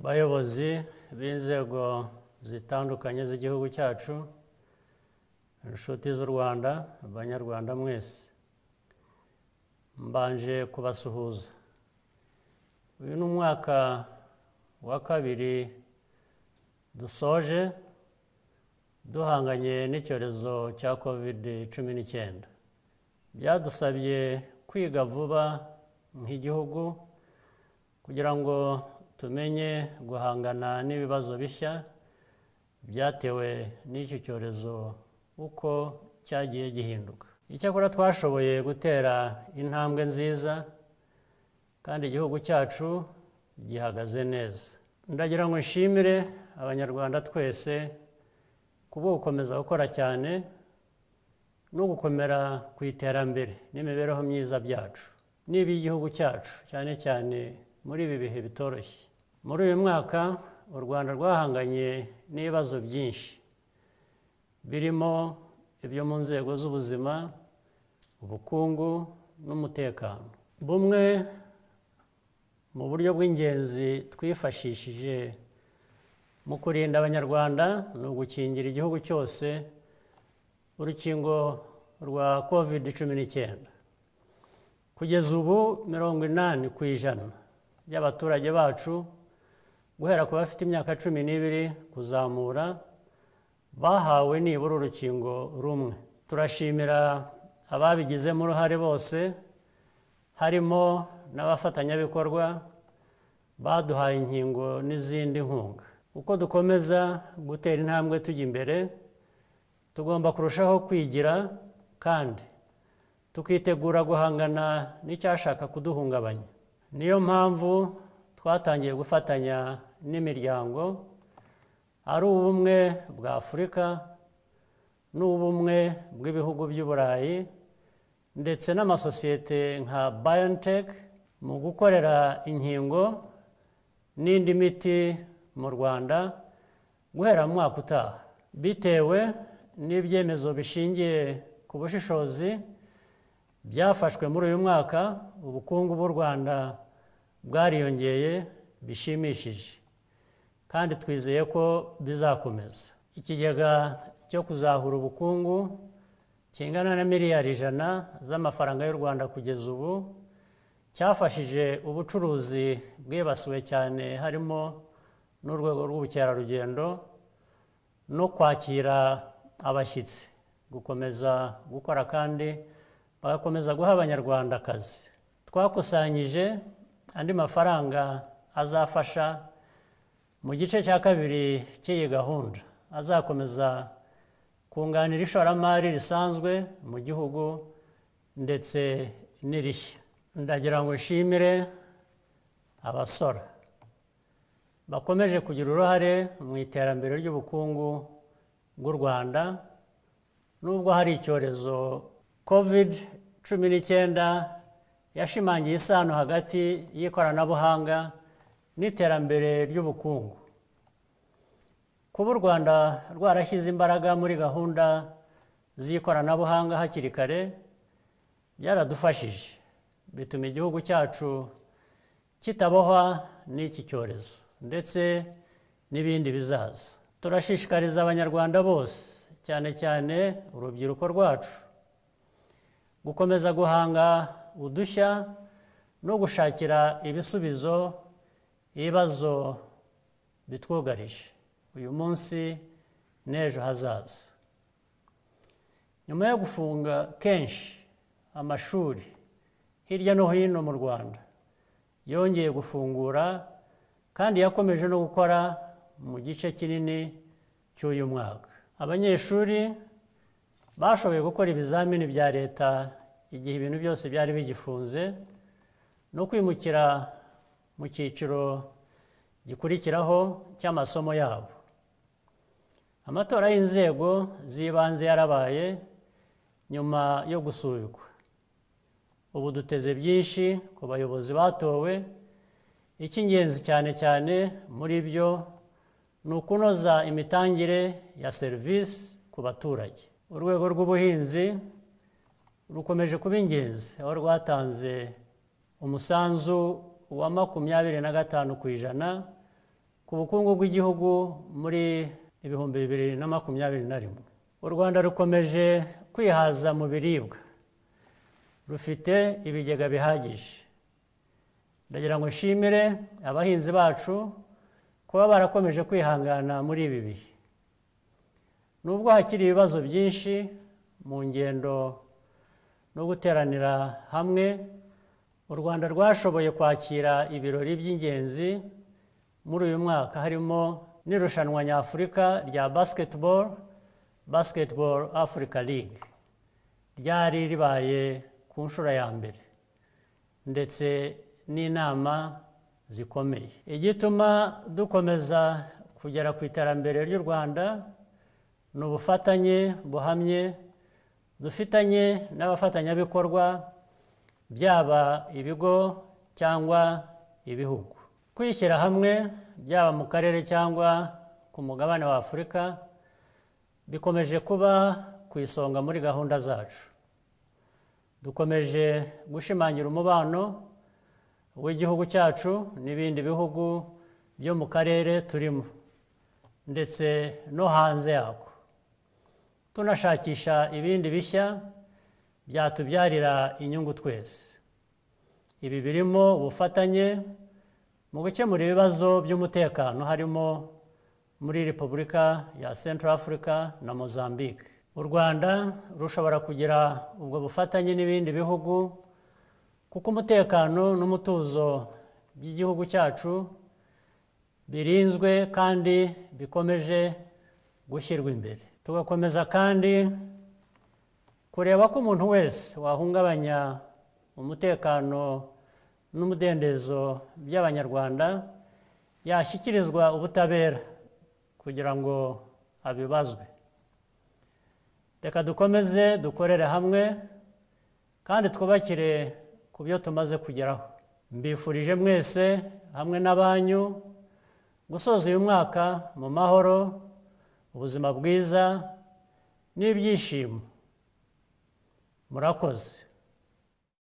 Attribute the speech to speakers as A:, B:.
A: bayobozi b'inzego zitandukanye z'igihugu cyacu, inshuti z'u Rwanda, abanyarwanda mwese, mbanje kubasuhuza. Uyu ni umwaka wa kabiri dusoje duhanganye n'icyorezo cya COVID-19. Byadusabye kwiga vuba nk'igihugu kugira ngo tumenye guhangana n'ibibazo bishya byatewe n'iki cyorezo uko cyagiye gihinduka. Icyakora twashoboye gutera intambwe nziza kandi igihugu cyacu gihagaze neza. Ndagira ngo nshimire abanyarwanda twese kuba gukomeza gukora cyane no gukomera ku iterambere n'imibereho myiza byacu n'iby'igihugu cyacu, cyane cyane muri ibi bihe bitoroshye. Muri uyu mwaka u Rwanda rwahanganye n'ibibazo byinshi birimo ibyo mu nzego z'ubuzima, ubukungu n'umutekano. Bumwe mu buryo bw'ingenzi twifashishije mu kurinda abanyarwanda ni ugukingira igihugu cyose urukingo rwa COVID-19. Kugeza ubu 80% by'abaturage bacu guhera ku bafite imyaka 12 kuzamura bahawe nibura urukingo rumwe. Turashimira ababigizemo uruhare bose, harimo n'abafatanyabikorwa baduhaye inkingo n'izindi nkunga. Uko dukomeza gutera intambwe tujya imbere, tugomba kurushaho kwigira kandi tukitegura guhangana n'icyashaka kuduhungabanya. Niyo mpamvu twatangiye gufatanya n'imiryango ari ubumwe bwa Afurika n'ubumwe bw'ibihugu by'u Burayi ndetse n'amasosiyete nka BioNTech mu gukorera inkingo n'indi miti mu Rwanda guhera mu mwaka utaha. Bitewe n'ibyemezo bishingiye ku bushishozi byafashwe muri uyu mwaka, ubukungu bw'u Rwanda bwariyongeye bishimishije kandi twizeye ko bizakomeza. Ikigega cyo kuzahura ubukungu kingana na miliyari 100 z'amafaranga y'u Rwanda kugeza ubu cyafashije ubucuruzi bwibasiwe cyane, harimo n'urwego rw'ubukerarugendo no kwakira abashyitsi gukomeza gukora kandi bagakomeza guha abanyarwanda akazi. Twakusanyije andi mafaranga azafasha mu gice cya kabiri cy'iyi gahunda, azakomeza kunganira ishoramari risanzwe mu gihugu ndetse n'irishya. Ndagira ngo nshimire abasora bakomeje kugira uruhare mu iterambere ry'ubukungu bw'u Rwanda. Nubwo hari icyorezo COVID-19 yashimangiye isano hagati y'ikoranabuhanga n'iterambere ry'ubukungu. Kuba u Rwanda rwarashyize imbaraga muri gahunda z'ikoranabuhanga hakiri kare byaradufashije, bituma igihugu cyacu kitabohwa n'iki cyorezo ndetse n'ibindi bizaza. Turashishikariza abanyarwanda bose, cyane cyane urubyiruko rwacu, gukomeza guhanga udushya no gushakira ibisubizo ibibazo bitwugarije uyu munsi n'ejo hazaza. Nyuma yo gufunga kenshi amashuri hirya no hino mu Rwanda, yongeye gufungura kandi yakomeje no gukora mu gice kinini cy'uyu mwaka. Abanyeshuri bashoboye gukora ibizamini bya leta igihe ibintu byose byari bigifunze no kwimukira mu cyiciro gikurikiraho cy'amasomo yabo. Amatora y'inzego z'ibanze yarabaye nyuma yo gusubikwa. Ubu duteze byinshi ku bayobozi batowe. Icy'ingenzi cyane cyane muri byo ni ukunoza imitangire ya serivisi ku baturage. Urwego rw'ubuhinzi rukomeje kuba ingenzi, aho rwatanze umusanzu wa 25% ku bukungu bw'igihugu muri 2021. U Rwanda rukomeje kwihaza mu biribwa, rufite ibigega bihagije. Ndagira ngo nshimire abahinzi bacu kuba barakomeje kwihangana muri ibi bihe. Nubwo hakiri ibibazo byinshi mu ngendo no guteranira hamwe, u Rwanda rwashoboye kwakira ibirori by'ingenzi muri uyu mwaka, harimo n'irushanwa nyafurika rya Basketball Africa League ryari ribaye ku nshuro ya mbere, ndetse n'inama zikomeye. Igituma dukomeza kugera ku iterambere ry'u Rwanda ni ubufatanye buhamye dufitanye n'abafatanyabikorwa, byaba ibigo cyangwa ibihugu. Kwishyira hamwe, byaba mu karere cyangwa ku mugabane wa Afurika, bikomeje kuba ku isonga muri gahunda zacu. Dukomeje gushimangira umubano w'igihugu cyacu n'ibindi bihugu byo mu karere turimo, ndetse no hanze yako, tunashakisha ibindi bishya byatubyarira inyungu twese. Ibi birimo ubufatanye mu gukemura ibibazo by'umutekano, harimo muri Repubulika ya Central Africa na Mozambique. U Rwanda rushobora kugira ubwo bufatanye n'ibindi bihugu kuko umutekano n'umutuzo by'igihugu cyacu birinzwe kandi bikomeje gushyirwa imbere. Tugakomeza kandi kureba ko umuntu wese wahungabanya umutekano n'umudendezo by'Abanyarwanda yashyikirizwa ubutabera kugira ngo abibazwe. Reka dukomeze dukorere hamwe kandi twubakire ku byo tumaze kugeraho. Mbifurije mwese hamwe n'abanyu gusoza uyu mwaka mu mahoro, ubuzima bwiza n'ibyishimo. Murakoze.